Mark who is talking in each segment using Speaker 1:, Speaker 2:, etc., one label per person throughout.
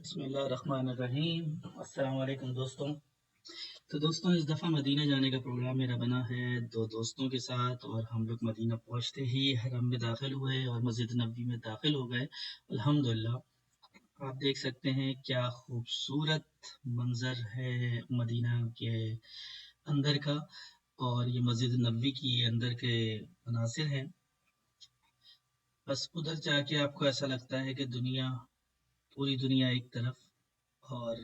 Speaker 1: बिस्मिल्लाहिर्रहमानिर्रहीम। अस्सलाम वालेकुम दोस्तों। तो दोस्तों इस दफ़ा मदीना जाने का प्रोग्राम मेरा बना है दो दोस्तों के साथ, और हम लोग मदीना पहुंचते ही हरम में दाखिल हुए और मस्जिद नबवी में दाखिल हो गए। अल्हम्दुलिल्लाह, आप देख सकते हैं क्या खूबसूरत मंजर है मदीना के अंदर का, और ये मस्जिद नबवी की अंदर के मनासिर हैं। बस उधर जाके आपको ऐसा लगता है कि पूरी दुनिया एक तरफ और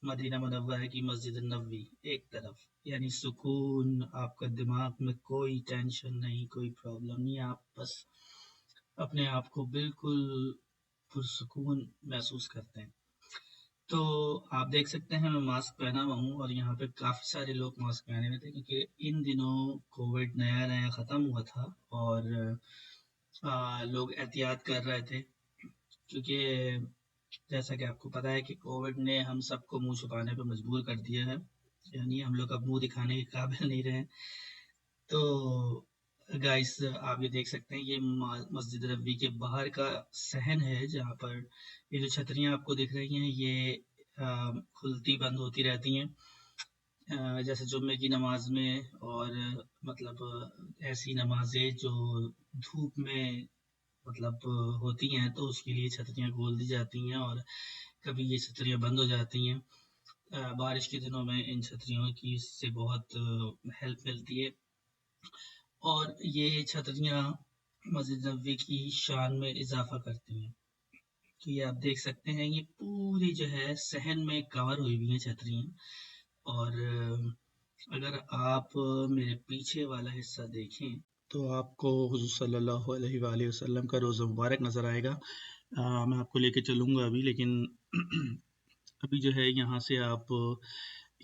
Speaker 1: मदीना मुनव्वरा की मस्जिद नबवी एक तरफ, यानी सुकून। आपका दिमाग में कोई टेंशन नहीं, कोई प्रॉब्लम नहीं, आप बस अपने आप को बिल्कुल पुरसुकून महसूस करते हैं। तो आप देख सकते हैं मैं मास्क पहना हुआ हूँ, और यहाँ पे काफ़ी सारे लोग मास्क पहने हुए थे क्योंकि इन दिनों कोविड नया नया ख़त्म हुआ था, और लोग एहतियात कर रहे थे क्योंकि जैसा कि आपको पता है कि कोविड ने हम सबको मुंह छुपाने पे मजबूर कर दिया है, यानी हम लोग अब मुंह दिखाने के काबिल नहीं रहे। तो गाइस, आप ये देख सकते हैं, ये मस्जिद नबवी के बाहर का सहन है जहाँ पर ये जो छतरियाँ आपको दिख रही हैं ये खुलती बंद होती रहती हैं, जैसे जुम्मे की नमाज में, और ऐसी नमाजें जो धूप में होती हैं तो उसके लिए छतरियाँ खोल दी जाती हैं, और कभी ये छतरियाँ बंद हो जाती हैं। बारिश के दिनों में इन छतरियों की से बहुत हेल्प मिलती है, और ये छतरियाँ मस्जिद नबवी की शान में इजाफा करती हैं। तो ये आप देख सकते हैं, ये पूरी जो है सहन में कवर हुई हुई हैं छतरियाँ। और अगर आप मेरे पीछे वाला हिस्सा देखें तो आपको हुज़ूर सल्लल्लाहु अलैहि वसल्लम का रोज़ा मुबारक नज़र आएगा। मैं आपको लेके चलूँगा अभी, लेकिन अभी जो है यहाँ से आप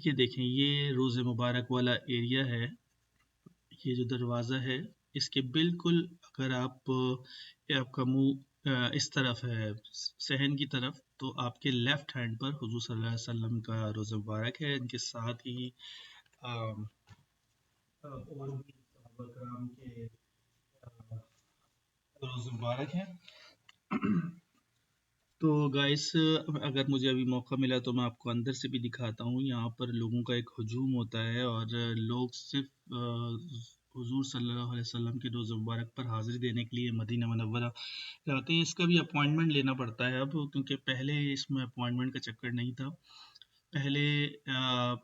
Speaker 1: ये देखें, ये रोज़े मुबारक वाला एरिया है। ये जो दरवाज़ा है इसके बिल्कुल, अगर आप ये आपका मुंह इस तरफ है सहन की तरफ, तो आपके लेफ्ट हैंड पर हुजूर सल्लल्लाहु अलैहि वसल्लम का रोज़ा मुबारक है। इनके साथ ही और भी सहाबा कराम के रोज़े मुबारक हैं। तो गाइस, अगर मुझे अभी मौका मिला तो मैं आपको अंदर से भी दिखाता हूँ। यहाँ पर लोगों का एक हुजूम होता है, और लोग सिर्फ हुजूर सल्लल्लाहु अलैहि वसल्लम के रोज़े मुबारक पर हाज़िरी देने के लिए मदीना मुनव्वरा जाते हैं। इसका भी अपॉइंटमेंट लेना पड़ता है अब, क्योंकि पहले इसमें अपॉइंटमेंट का चक्कर नहीं था। पहले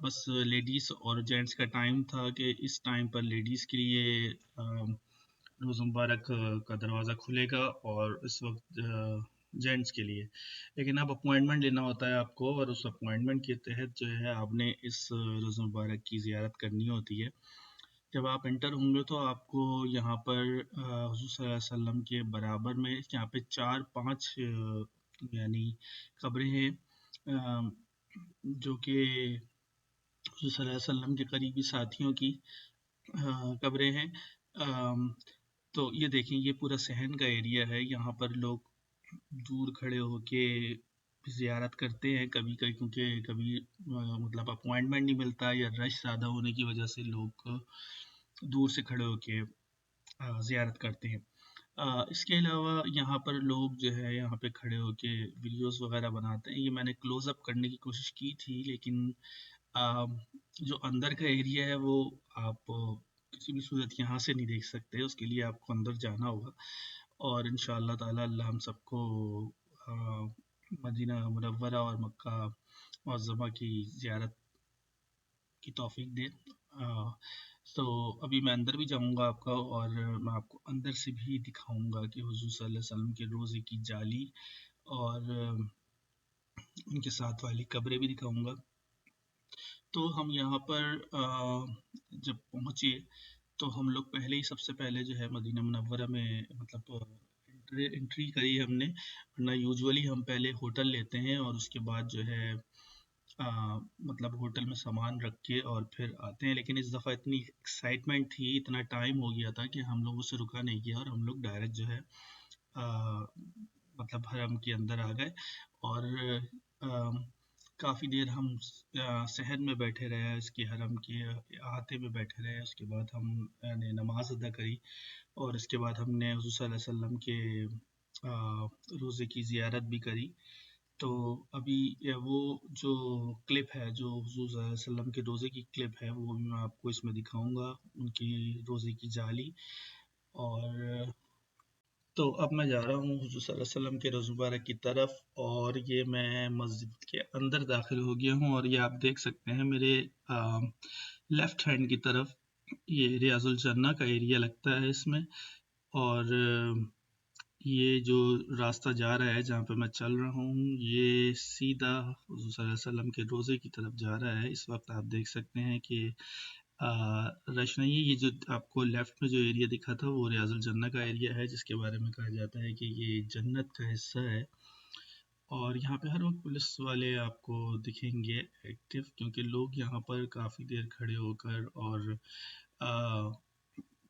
Speaker 1: बस लेडीज़ और जेंट्स का टाइम था कि इस टाइम पर लेडीज़ के लिए रोज़ मुबारक का दरवाज़ा खुलेगा, और इस वक्त जेंट्स के लिए। लेकिन अब अपॉइंटमेंट लेना होता है आपको, और उस अपॉइंटमेंट के तहत जो है आपने इस रोज़ मुबारक की ज़ियारत करनी होती है। जब आप एंटर होंगे तो आपको यहाँ पर हुज़ूर सल्लल्लाहु अलैहि वसल्लम के बराबर में यहाँ पे 4-5 यानी कब्रें हैं, अ, जो कि हुज़ूर सल्लल्लाहु अलैहि वसल्लम के करीबी साथियों की कब्रें हैं। तो ये देखें, ये पूरा सहन का एरिया है। यहाँ पर लोग दूर खड़े होके ज़ियारत करते हैं कभी कभी, क्योंकि कभी अपॉइंटमेंट नहीं मिलता, या रश ज़्यादा होने की वजह से लोग दूर से खड़े होके ज़ियारत करते हैं। इसके अलावा यहाँ पर लोग जो है यहाँ पे खड़े होके वीडियोस वगैरह बनाते हैं। ये मैंने क्लोज अप करने की कोशिश की थी, लेकिन अ, जो अंदर का एरिया है वो आप किसी भी सूरत यहाँ से नहीं देख सकते। उसके लिए आपको अंदर जाना होगा, और इंशाअल्लाह ताला अल्लाह हम सबको अ, मदीना मुनव्वरा और मक्का मुअज़्ज़मा की ज़ियारत की तौफीक दे। तो अभी मैं अंदर भी जाऊंगा आपका, और मैं आपको अंदर से भी दिखाऊंगा कि हुजूर सल्लल्लाहु अलैहि वसल्लम के रोज़े की जाली और उनके साथ वाली कब्रें भी दिखाऊंगा। तो हम यहाँ पर जब पहुँचे तो हम लोग पहले ही, सबसे पहले जो है मदीना मुनव्वरा में एंट्री करी हमने, वरना यूजुअली हम पहले होटल लेते हैं और उसके बाद जो है होटल में सामान रख के और फिर आते हैं। लेकिन इस दफ़ा इतनी एक्साइटमेंट थी, इतना टाइम हो गया था कि हम लोगों से रुका नहीं गया, और हम लोग डायरेक्ट जो है हरम के अंदर आ गए, और काफ़ी देर हम सहन में बैठे रहे, इसके हरम के अहाते में बैठे रहे। उसके बाद हमने नमाज अदा करी, और इसके बाद हमने हुज़ूर सल्लल्लाहु अलैहि वसल्लम के रोज़े की ज़ियारत भी करी। तो अभी वो जो क्लिप है, जो हुज़ूर सल्लल्लाहु अलैहि वसल्लम के रोज़े की क्लिप है, वो भी मैं आपको इसमें दिखाऊंगा, उनकी रोज़े की जाली। और तो अब मैं जा रहा हूँ हुज़ूर सल्लल्लाहु अलैहि वसल्लम के रोज़ मुबारक की तरफ, और ये मैं मस्जिद के अंदर दाखिल हो गया हूँ, और ये आप देख सकते हैं मेरे लेफ्ट हैंड की तरफ ये रियाजुल जन्ना का एरिया लगता है इसमें। और ये जो रास्ता जा रहा है जहाँ पे मैं चल रहा हूँ, ये सीधा हुज़ूर सल्लल्लाहु अलैहि वसल्लम के रोज़े की तरफ जा रहा है। इस वक्त आप देख सकते हैं कि रश नहीं है। ये जो आपको लेफ्ट में जो एरिया दिखा था वो रियाजुल जन्ना का एरिया है, जिसके बारे में कहा जाता है कि ये जन्नत का हिस्सा है। और यहाँ पे हर वक्त पुलिस वाले आपको दिखेंगे एक्टिव, क्योंकि लोग यहाँ पर काफ़ी देर खड़े होकर और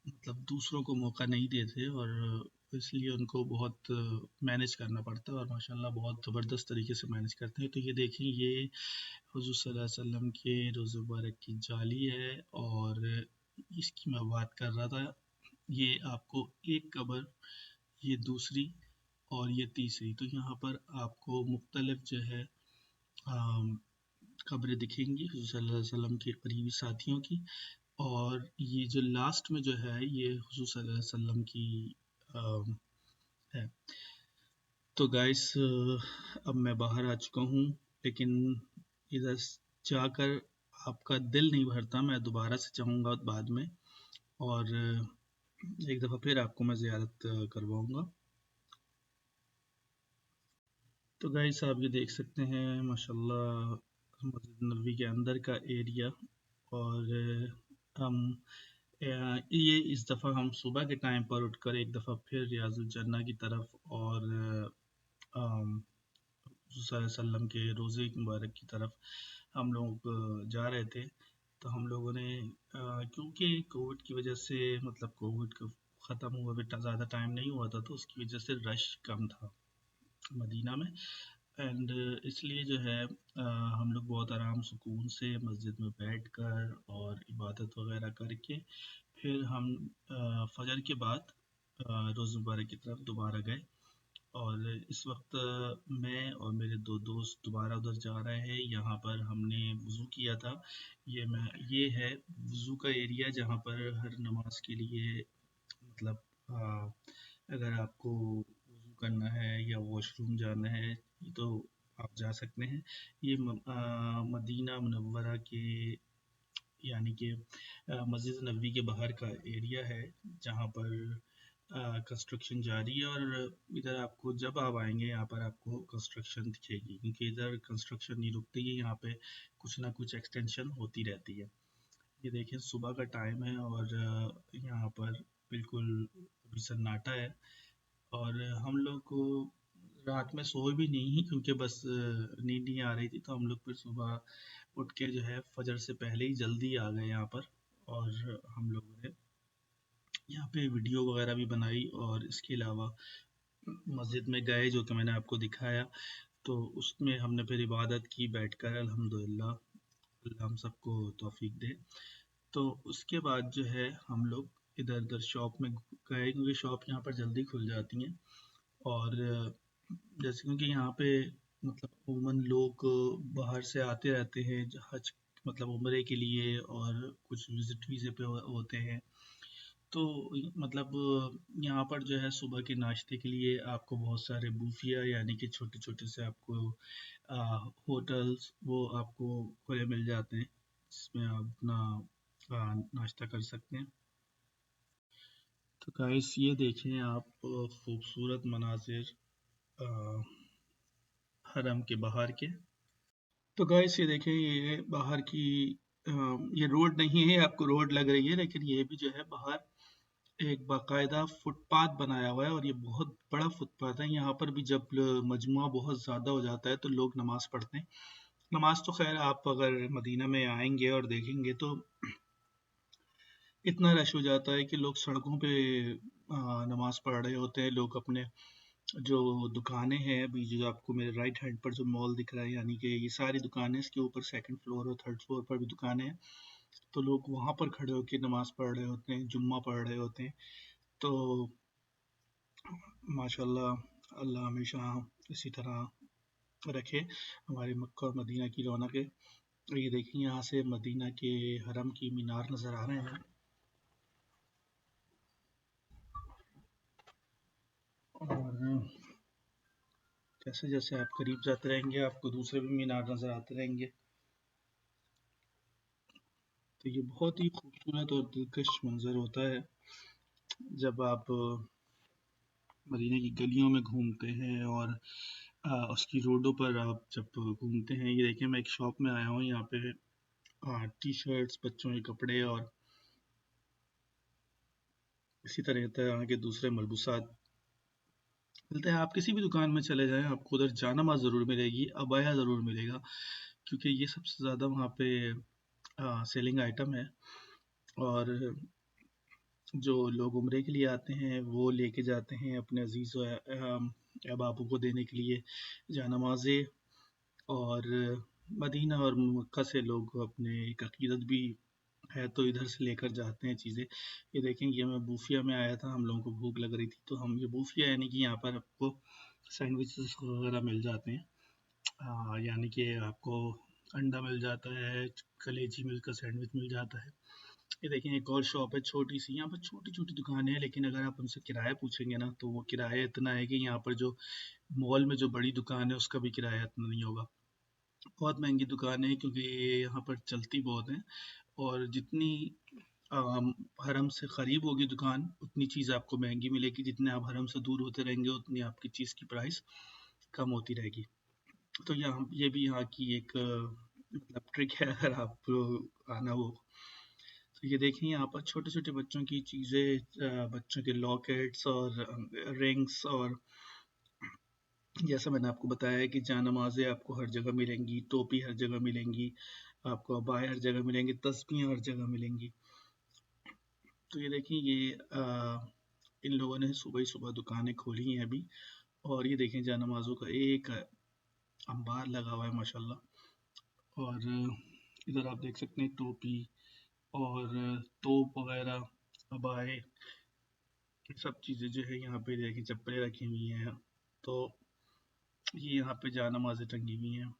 Speaker 1: मतलब दूसरों को मौका नहीं देते, और इसलिए उनको बहुत मैनेज करना पड़ता है, और माशाल्लाह बहुत ज़बरदस्त तरीके से मैनेज करते हैं। तो ये देखिए, ये हुज़ूर सल्लल्लाहु अलैहि वसल्लम के रोज़े मुबारक की जाली है, और इसकी मैं बात कर रहा था। ये आपको एक कब्र, ये दूसरी और ये तीसरी, तो यहाँ पर आपको मुख्तलिफ जो है कब्रें दिखेंगी हुज़ूर सल्लल्लाहु अलैहि वसल्लम के करीबी साथियों की। और ये जो लास्ट में जो है ये हुज़ूर सल्लल्लाहु अलैहि वसल्लम की अम, है। तो गाइस, अब मैं बाहर आ चुका हूँ, लेकिन इधर जाकर आपका दिल नहीं भरता, मैं दोबारा से चाहूँगा बाद में, और एक दफ़ा फिर आपको मैं ज़ियारत करवाऊँगा। तो गाइस, आप ये देख सकते हैं माशाल्लाह मस्जिद नबवी के अंदर का एरिया। और हम ये इस दफ़ा हम सुबह के टाइम पर उठकर एक दफ़ा फिर रियाजुल जन्ना की तरफ और वसल्लम के रोज़े मुबारक की तरफ हम लोग जा रहे थे। तो हम लोगों ने क्योंकि कोविड की वजह से, मतलब कोविड का ख़त्म हुआ भी ज़्यादा टाइम नहीं हुआ था, तो उसकी वजह से रश कम था मदीना में। एंड इसलिए जो है हम लोग बहुत आराम सुकून से मस्जिद में बैठकर और इबादत वगैरह करके फिर हम फजर के बाद रोज़ मुबारक की तरफ दोबारा गए। और इस वक्त मैं और मेरे दो दोस्त दोबारा उधर जा रहे हैं। यहाँ पर हमने वज़ू किया था। ये है वज़ू का एरिया, जहाँ पर हर नमाज के लिए, मतलब अगर आपको वज़ू करना है या वॉशरूम जाना है तो आप जा सकते हैं। ये मदीना मुनव्वरा के, यानी कि मस्जिद नबवी के बाहर का एरिया है, जहाँ पर कंस्ट्रक्शन जारी है। और इधर आपको जब आप आएंगे यहाँ पर आपको कंस्ट्रक्शन दिखेगी, क्योंकि इधर कंस्ट्रक्शन नहीं रुकती है, यहाँ पे कुछ ना कुछ एक्सटेंशन होती रहती है। ये देखिए, सुबह का टाइम है और यहाँ पर बिल्कुल अभी सन्नाटा है। और हम लोग को रात में सोए भी नहीं, क्योंकि बस नींद नहीं आ रही थी, तो हम लोग फिर सुबह उठ के जो है फजर से पहले ही जल्दी आ गए यहाँ पर। और हम लोगों ने यहाँ पे वीडियो वगैरह भी बनाई, और इसके अलावा मस्जिद में गए, जो कि मैंने आपको दिखाया। तो उसमें हमने फिर इबादत की बैठकर, अल्हम्दुलिल्लाह, अल्लाह हम सबको तौफीक दे। तो उसके बाद जो है हम लोग इधर उधर शॉप में गए, क्योंकि शॉप यहाँ पर जल्दी खुल जाती हैं। और जैसे क्योंकि यहाँ पे मतलब उमूमन लोग बाहर से आते रहते हैं हज, मतलब उम्रे के लिए, और कुछ विजिट वीज़े पे होते हैं। तो मतलब यहाँ पर जो है सुबह के नाश्ते के लिए आपको बहुत सारे बूफिया, यानी कि छोटे छोटे से आपको होटल्स वो आपको खुले मिल जाते हैं, जिसमें आप अपना नाश्ता कर सकते हैं। तो गाइस, ये देखें आप खूबसूरत मनाजिर हरम के बाहर के। तो गाइस, ये देखें, ये बाहर की ये रोड नहीं है, आपको रोड लग रही है, लेकिन ये भी जो है बाहर एक बाकायदा फुटपाथ बनाया हुआ है, और ये बहुत बड़ा फुटपाथ है। यहाँ पर भी जब मजमुआ बहुत ज़्यादा हो जाता है तो लोग नमाज़ पढ़ते हैं। नमाज तो खैर आप अगर मदीना में आएंगे और देखेंगे तो इतना रश हो जाता है कि लोग सड़कों पे नमाज पढ़ रहे होते हैं। लोग अपने जो दुकानें हैं, अभी जो आपको मेरे राइट हैंड पर जो मॉल दिख रहा है, यानी कि ये सारी दुकानें, इसके ऊपर सेकंड फ्लोर और थर्ड फ्लोर पर भी दुकानें हैं। तो लोग वहाँ पर खड़े होकर नमाज पढ़ रहे होते हैं, जुम्मा पढ़ रहे होते हैं। तो माशाल्लाह, अल्लाह हमेशा इसी तरह रखे हमारे मक्का और मदीना की रौनक है। ये देखिए यहाँ से मदीना के हरम की मीनार नज़र आ रहे हैं और जैसे जैसे आप करीब जाते रहेंगे आपको दूसरे भी मीनार नज़र आते रहेंगे। तो ये बहुत ही खूबसूरत और दिलकश मंजर होता है जब आप मदीना की गलियों में घूमते हैं और उसकी रोडों पर आप जब घूमते हैं। ये देखिए मैं एक शॉप में आया हूँ, यहाँ पे टी शर्ट्स, बच्चों के कपड़े और इसी तरह तरह के दूसरे मलबूसात मिलते हैं। आप किसी भी दुकान में चले जाएं आपको उधर जानामाज़ ज़रूर मिलेगी, अबाया ज़रूर मिलेगा, क्योंकि ये सबसे ज़्यादा वहाँ पे सेलिंग आइटम है। और जो लोग उम्रे के लिए आते हैं वो लेके जाते हैं अपने अजीज़ अहबाबों को देने के लिए जानामाज़ें। और मदीना और मक्का से लोग अपने एक अकीदत भी है तो इधर से लेकर जाते हैं चीज़ें। ये देखें, ये मैं बूफिया में आया था, हम लोगों को भूख लग रही थी तो हम ये बूफिया यानी कि यहाँ पर आपको सैंडविचेस वगैरह मिल जाते हैं। यानी कि आपको अंडा मिल जाता है, कलेजी मिल का सैंडविच मिल जाता है। ये देखें एक और शॉप है छोटी सी, यहाँ पर छोटी छोटी दुकानें हैं, लेकिन अगर आप उनसे किराया पूछेंगे ना तो वो किराया इतना है कि यहाँ पर जो मॉल में जो बड़ी दुकान है उसका भी किराया इतना नहीं होगा। बहुत महंगी दुकान है क्योंकि ये यहाँ पर चलती बहुत है। और जितनी हरम से करीब होगी दुकान उतनी चीज़ आपको महंगी मिलेगी, जितने आप हरम से दूर होते रहेंगे उतनी आपकी चीज़ की प्राइस कम होती रहेगी। तो यहाँ ये भी यहाँ की एक मतलब ट्रिक है अगर आप आना हो। तो ये देखिए यहाँ पर छोटे छोटे बच्चों की चीज़ें, बच्चों के लॉकेट्स और रिंग्स, और जैसा मैंने आपको बताया है कि जान-नमाज़ें आपको हर जगह मिलेंगी, टोपी हर जगह मिलेंगी, आपको अबाया हर जगह मिलेंगी, तस्बीहें हर जगह मिलेंगी। तो ये देखिए ये इन लोगों ने सुबह ही सुबह दुकानें खोली हैं अभी। और ये देखें जान-नमाज़ों का एक अंबार लगा हुआ है माशाल्लाह। और इधर आप देख सकते हैं टोपी और तोप वगैरह, अबाए, ये सब चीज़ें जो है यहाँ पे देखिए चप्पलें रखी हुई हैं। तो ये यहाँ पे जान-नमाज़ें टंगी हुई हैं।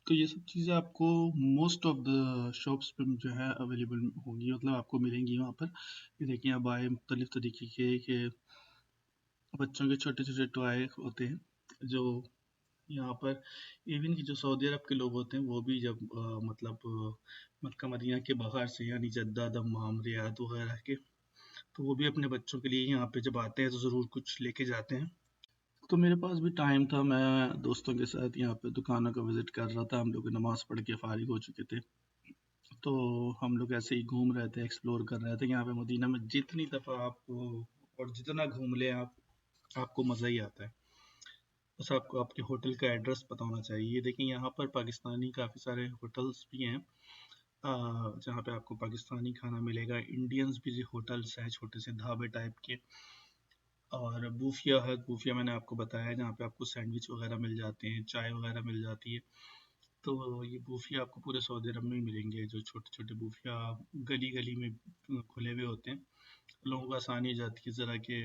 Speaker 1: तो ये सब चीज़ें आपको मोस्ट ऑफ द शॉप्स पे जो है अवेलेबल होंगी, मतलब आपको मिलेंगी वहाँ पर। ये देखिए अब आए मुख्तलिफ तरीके के बच्चों के छोटे छोटे टॉय होते हैं जो यहाँ पर इवन कि जो सऊदी अरब के लोग होते हैं वो भी जब मतलब मक्का मदीना के बाहर से यानी जद्दा, दम्माम, रियाद वगैरह के, तो वो भी अपने बच्चों के लिए यहाँ पे जब आते हैं तो ज़रूर कुछ लेके जाते हैं। तो मेरे पास भी टाइम था, मैं दोस्तों के साथ यहाँ पे दुकानों का विज़िट कर रहा था। हम लोग नमाज़ पढ़ के फ़ारिग हो चुके थे, तो हम लोग ऐसे ही घूम रहे थे, एक्सप्लोर कर रहे थे। यहाँ पे मदीना में जितनी दफ़ा आप और जितना घूम लें आप, आपको मज़ा ही आता है। बस आपको आपके होटल का एड्रेस पता होना चाहिए। देखिए यहाँ पर पाकिस्तानी काफ़ी सारे होटल्स भी हैं जहाँ पे आपको पाकिस्तानी खाना मिलेगा। इंडियंस भी होटल्स हैं, छोटे से ढाबे टाइप के। और बूफिया है, बूफिया मैंने आपको बताया जहाँ पे आपको सैंडविच वगैरह मिल जाते हैं, चाय वगैरह मिल जाती है। तो ये बूफिया आपको पूरे सऊदी अरब में ही मिलेंगे, जो छोटे छोटे बूफिया गली गली में खुले हुए होते हैं। लोगों को आसानी हो जाती है ज़रा कि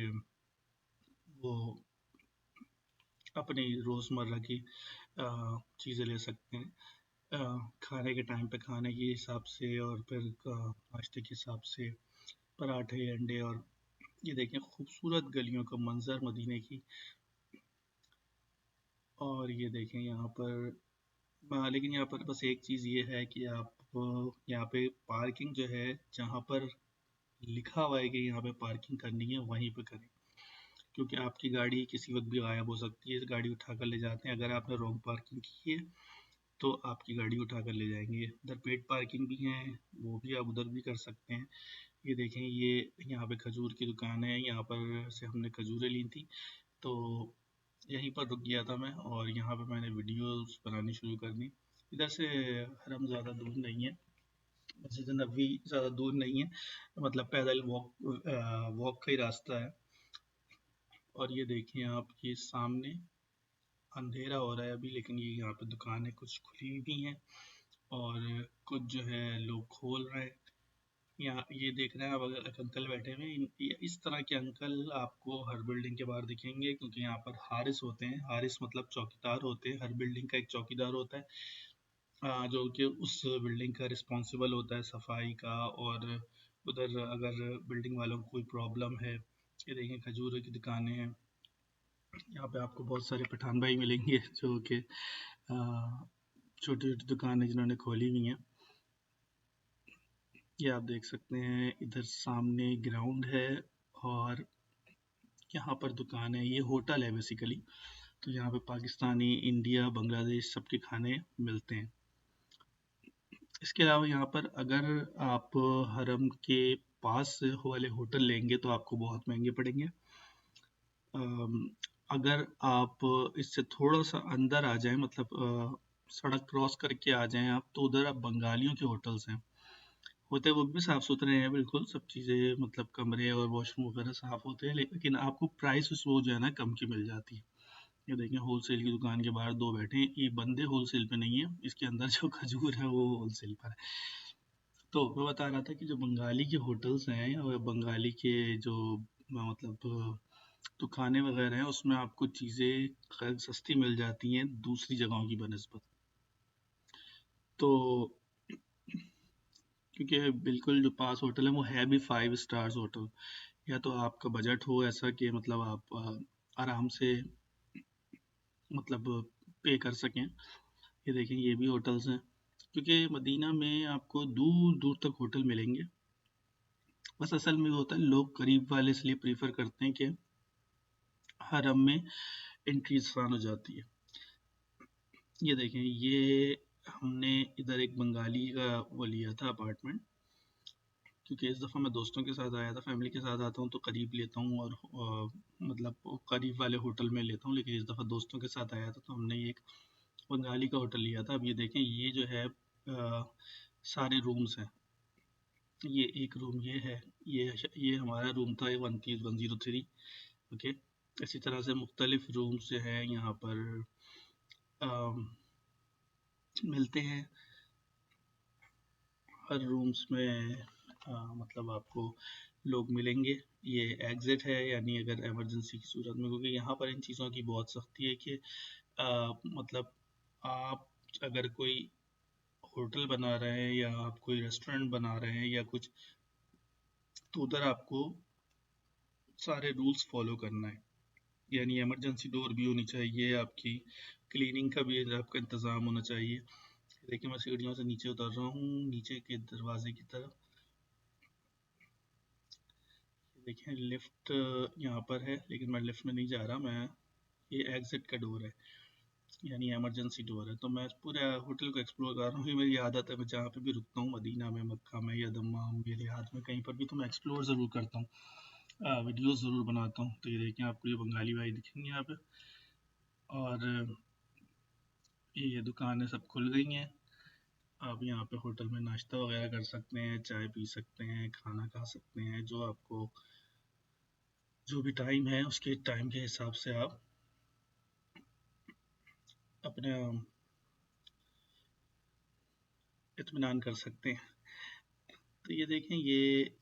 Speaker 1: वो अपनी रोज़मर्रा की चीज़ें ले सकते हैं खाने के टाइम पे खाने के हिसाब से, और फिर नाश्ते के हिसाब से पराठे, अंडे। और ये देखें खूबसूरत गलियों का मंजर मदीने की। और ये देखें यहाँ पर लेकिन यहाँ पर बस एक चीज़ ये है कि आप यहाँ पे पार्किंग जो है, जहाँ पर लिखा हुआ है कि यहाँ पे पार्किंग करनी है वहीं पे करें, क्योंकि आपकी गाड़ी किसी वक्त भी गायब हो सकती है। गाड़ी उठा कर ले जाते हैं, अगर आपने रॉन्ग पार्किंग की है तो आपकी गाड़ी उठा कर ले जाएंगे। उधर पेड पार्किंग भी है, वो भी आप उधर भी कर सकते हैं। ये देखें ये यहाँ पे खजूर की दुकान है, यहाँ पर से हमने खजूरें ली थी। तो यहीं पर रुक गया था मैं और यहाँ पे मैंने वीडियोस बनानी शुरू कर दी। इधर से हरम ज़्यादा दूर नहीं है, मस्जिद नबवी ज़्यादा दूर नहीं है, मतलब पैदल वॉक का ही रास्ता है। और ये देखिए आप, ये सामने अंधेरा हो रहा है अभी, लेकिन ये यहाँ पे दुकानें कुछ खुली भी हैं और कुछ जो है लोग खोल रहे हैं। यहाँ ये देख रहे हैं आप, अगर एक अंकल बैठे हुए हैं, इस तरह के अंकल आपको हर बिल्डिंग के बाहर दिखेंगे, क्योंकि यहाँ पर हारिस होते हैं। हारिस मतलब चौकीदार होते हैं, हर बिल्डिंग का एक चौकीदार होता है, जो कि उस बिल्डिंग का रिस्पॉन्सिबल होता है सफाई का। और उधर अगर बिल्डिंग वालों को कोई प्रॉब्लम है, ये देखिए खजूरों की दुकानें हैं। यहाँ पे आपको बहुत सारे पठान भाई मिलेंगे जो कि छोटी छोटी दुकानें जिन्होंने खोली हुई हैं। ये आप देख सकते हैं, इधर सामने ग्राउंड है और यहाँ पर दुकान है। ये होटल है बेसिकली, तो यहाँ पे पाकिस्तानी, इंडिया, बांग्लादेश सबके खाने मिलते हैं। इसके अलावा यहाँ पर अगर आप हरम के पास वाले होटल लेंगे तो आपको बहुत महंगे पड़ेंगे। अगर आप इससे थोड़ा सा अंदर आ जाएं, मतलब सड़क क्रॉस करके आ जाएं आप, तो उधर आप बंगालियों के होटल्स हैं। होते वो भी साफ़ सुथरे हैं बिल्कुल, सब चीज़ें मतलब कमरे और वॉशरूम वगैरह साफ़ होते हैं, लेकिन आपको प्राइस उस वो जो है ना कम की मिल जाती है। ये देखें, होलसेल की दुकान के बाहर दो बैठे हैं, ये बंदे होलसेल पे नहीं है, इसके अंदर जो खजूर है वो होलसेल पर है। तो मैं बता रहा था कि जो बंगाली के होटल्स हैं और बंगाली के जो मतलब दुकानें वगैरह हैं, उसमें आपको चीज़ें सस्ती मिल जाती हैं दूसरी जगहों की बनिस्बत। तो क्योंकि बिल्कुल जो पास होटल है वो है भी 5 स्टार्स होटल, या तो आपका बजट हो ऐसा कि मतलब आप आराम से मतलब पे कर सकें। ये देखें, ये भी होटल्स हैं, क्योंकि मदीना में आपको दूर दूर तक होटल मिलेंगे। बस असल में होता है, लोग करीब वाले इसलिए प्रीफर करते हैं कि हरम में एंट्री आसान हो जाती है। ये देखें, ये हमने इधर एक बंगाली का वो लिया था अपार्टमेंट, क्योंकि इस दफ़ा मैं दोस्तों के साथ आया था। फैमिली के साथ आता हूँ तो करीब लेता हूँ और मतलब करीब वाले होटल में लेता हूँ, लेकिन इस दफ़ा दोस्तों के साथ आया था तो हमने एक बंगाली का होटल लिया था। अब ये देखें, ये जो है सारे रूम्स हैं। ये एक रूम ये है, ये हमारा रूम था, ये 103। ओके, इसी तरह से मुख्तलिफ रूम्स जो हैं यहाँ पर मिलते हैं। हर रूम्स में मतलब आपको लोग मिलेंगे। ये एग्ज़िट है, यानी अगर इमरजेंसी की सूरत में, क्योंकि यहाँ पर इन चीज़ों की बहुत सख्ती है कि मतलब आप अगर कोई होटल बना रहे हैं या आप कोई रेस्टोरेंट बना रहे हैं या कुछ, तो उधर आपको सारे रूल्स फॉलो करना है। यानी इमरजेंसी डोर भी होनी चाहिए आपकी, क्लीनिंग का भी आपका इंतज़ाम होना चाहिए। देखिए, मैं सीढ़ियों से नीचे उतर रहा हूँ, नीचे के दरवाजे की तरफ। देखिए, लिफ्ट यहाँ पर है, लेकिन मैं लिफ्ट में नहीं जा रहा, मैं ये एग्ज़िट का डोर है, यानी इमरजेंसी डोर है। तो मैं पूरे होटल को एक्सप्लोर कर रहा हूँ। ये मेरी आदत है, मैं जहाँ पे भी रुकता हूँ, मदीना में, मक्का में या दम्माम, मेरे हाथ में कहीं पर भी, तो मैं एक्सप्लोर ज़रूर करता हूँ, वीडियोस ज़रूर बनाता हूँ। तो ये देखें, आपको ये बंगाली भाई दिखेंगे यहाँ पे, और ये दुकानें सब खुल गई हैं। आप यहाँ पे होटल में नाश्ता वगैरह कर सकते हैं, चाय पी सकते हैं, खाना खा सकते हैं, जो आपको जो भी टाइम है उसके टाइम के हिसाब से आप अपने इत्मीनान कर सकते हैं। तो ये देखें, ये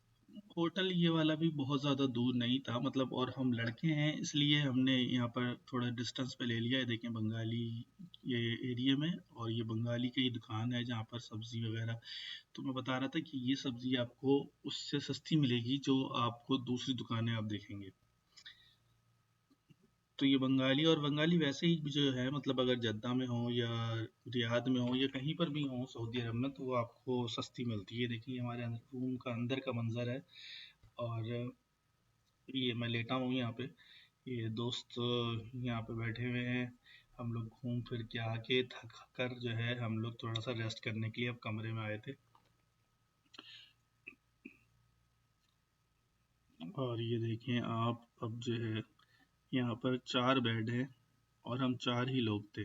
Speaker 1: होटल ये वाला भी बहुत ज़्यादा दूर नहीं था, मतलब, और हम लड़के हैं इसलिए हमने यहाँ पर थोड़ा डिस्टेंस पे ले लिया है। देखें, बंगाली ये एरिया में, और ये बंगाली की दुकान है जहाँ पर सब्ज़ी वगैरह। तो मैं बता रहा था कि ये सब्ज़ी आपको उससे सस्ती मिलेगी जो आपको दूसरी दुकानें आप देखेंगे। तो ये बंगाली, और बंगाली वैसे ही जो है, मतलब अगर जद्दा में हो या रियाद में हो या कहीं पर भी हो सऊदी अरब में, तो वो आपको सस्ती मिलती है। देखिए, हमारे रूम का अंदर का मंजर है, और ये मैं लेटा हूँ यहाँ पे, ये दोस्त यहाँ पे बैठे हुए हैं। हम लोग घूम फिर के आके थक कर जो है, हम लोग थोड़ा सा रेस्ट करने के लिए अब कमरे में आए थे। और ये देखें आप, अब जो है यहाँ पर 4 बेड हैं और हम 4 ही लोग थे।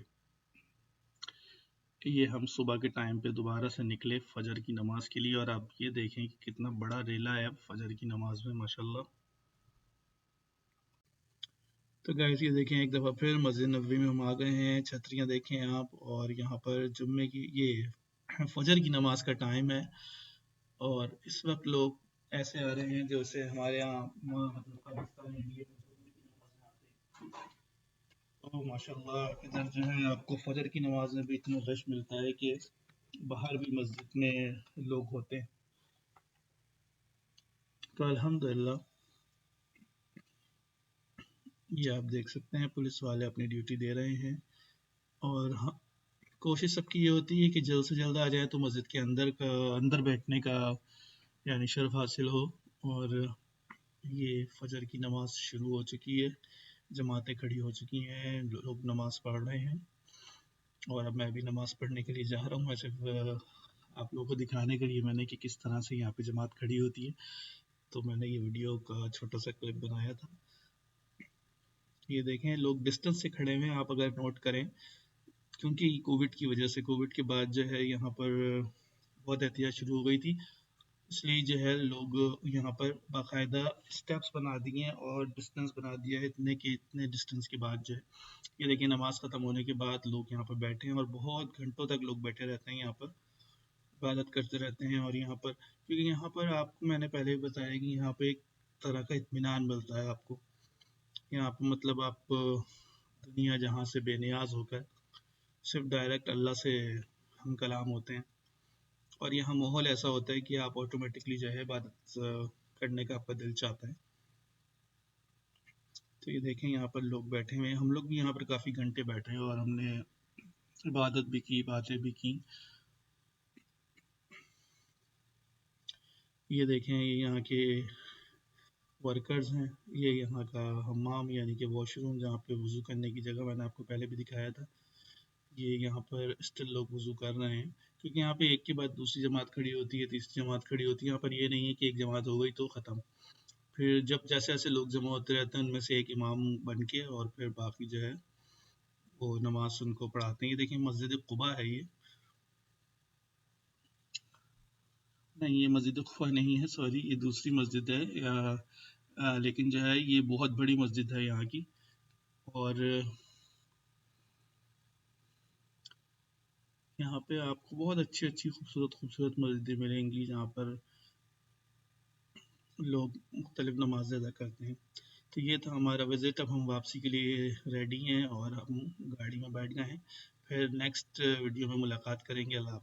Speaker 1: ये हम सुबह के टाइम पे दोबारा से निकले फजर की नमाज के लिए, और आप ये देखें कि कितना बड़ा रेला है फजर की नमाज में, माशाल्लाह। तो गाइस, ये देखें, एक दफ़ा फिर मस्जिद नबवी में हम आ गए हैं। छतरियाँ देखें आप, और यहाँ पर जुम्मे की ये फजर की नमाज का टाइम है, और इस वक्त लोग ऐसे आ रहे हैं जैसे हमारे यहाँ मतलब पाकिस्तान में भी तो माशाल्लाह इधर जो है आपको फजर की नमाज में भी इतना रश मिलता है कि बाहर भी मस्जिद में लोग होते हैं। तो अल्हम्दुलिल्लाह ये आप देख सकते हैं पुलिस वाले अपनी ड्यूटी दे रहे हैं। और हाँ, कोशिश सबकी ये होती है कि जल्द से जल्द आ जाए तो मस्जिद के अंदर बैठने का यानी शर्फ हासिल हो। और ये फजर की नमाज शुरू हो चुकी है, जमातें खड़ी हो चुकी हैं, लोग नमाज पढ़ रहे हैं और अब मैं भी नमाज पढ़ने के लिए जा रहा हूँ। मैं सिर्फ आप लोगों को दिखाने के लिए मैंने कि किस तरह से यहाँ पे जमात खड़ी होती है, तो मैंने ये वीडियो का छोटा सा क्लिप बनाया था। ये देखें लोग डिस्टेंस से खड़े हुए हैं, आप अगर नोट करें, क्योंकि कोविड की वजह से कोविड के बाद जो है यहाँ पर बहुत एहतियात शुरू हो गई थी, इसलिए जो है लोग यहाँ पर बाकायदा स्टेप्स बना दिए हैं और डिस्टेंस बना दिया है इतने डिस्टेंस के बाद जो है ये देखिए नमाज ख़त्म होने के बाद लोग यहाँ पर बैठे हैं और बहुत घंटों तक लोग बैठे रहते हैं यहाँ पर, इबादत करते रहते हैं। और यहाँ पर क्योंकि यहाँ पर आपको मैंने पहले ही बताया कि यहाँ पे एक तरह का इत्मीनान मिलता है आपको, यहाँ पर मतलब आप दुनिया जहाँ से बेनियाज होकर सिर्फ डायरेक्ट अल्लाह से हम कलाम होते हैं। और यहाँ माहौल ऐसा होता है कि आप ऑटोमेटिकली जो है इबादत करने का आपका दिल चाहता है। तो ये देखें यहाँ पर लोग बैठे हुए हैं, हम लोग भी यहाँ पर काफ़ी घंटे बैठे हैं और हमने इबादत भी की, बातें भी की। ये देखें ये यहाँ के वर्कर्स हैं, ये यहाँ का हम्माम यानी कि वॉशरूम जहाँ पे वज़ू करने की जगह मैंने आपको पहले भी दिखाया था। ये यहाँ पर स्टिल लोग वज़ू कर रहे हैं क्योंकि यहाँ पे एक के बाद दूसरी जमात खड़ी होती है, तीसरी जमात खड़ी होती है। यहाँ पर ये नहीं है कि एक जमात हो गई तो ख़त्म, फिर जब जैसे जैसे लोग जमा होते रहते हैं उनमें से एक इमाम बन के और फिर बाकी जो है वो नमाज उनको पढ़ाते हैं। ये देखिए मस्जिद कुबा है ये, नहीं ये मस्जिद कुबा नहीं है, सॉरी ये दूसरी मस्जिद है लेकिन जो है ये बहुत बड़ी मस्जिद है यहाँ की। और यहाँ पे आपको बहुत अच्छी अच्छी खूबसूरत खूबसूरत मस्जिदें मिलेंगी जहाँ पर लोग मुख्तलिफ नमाज़ें अदा करते हैं। तो ये था हमारा विज़िट, अब हम वापसी के लिए रेडी हैं और हम गाड़ी में बैठ गए हैं। फिर नेक्स्ट वीडियो में मुलाकात करेंगे। अल्लाह हाफ़िज़।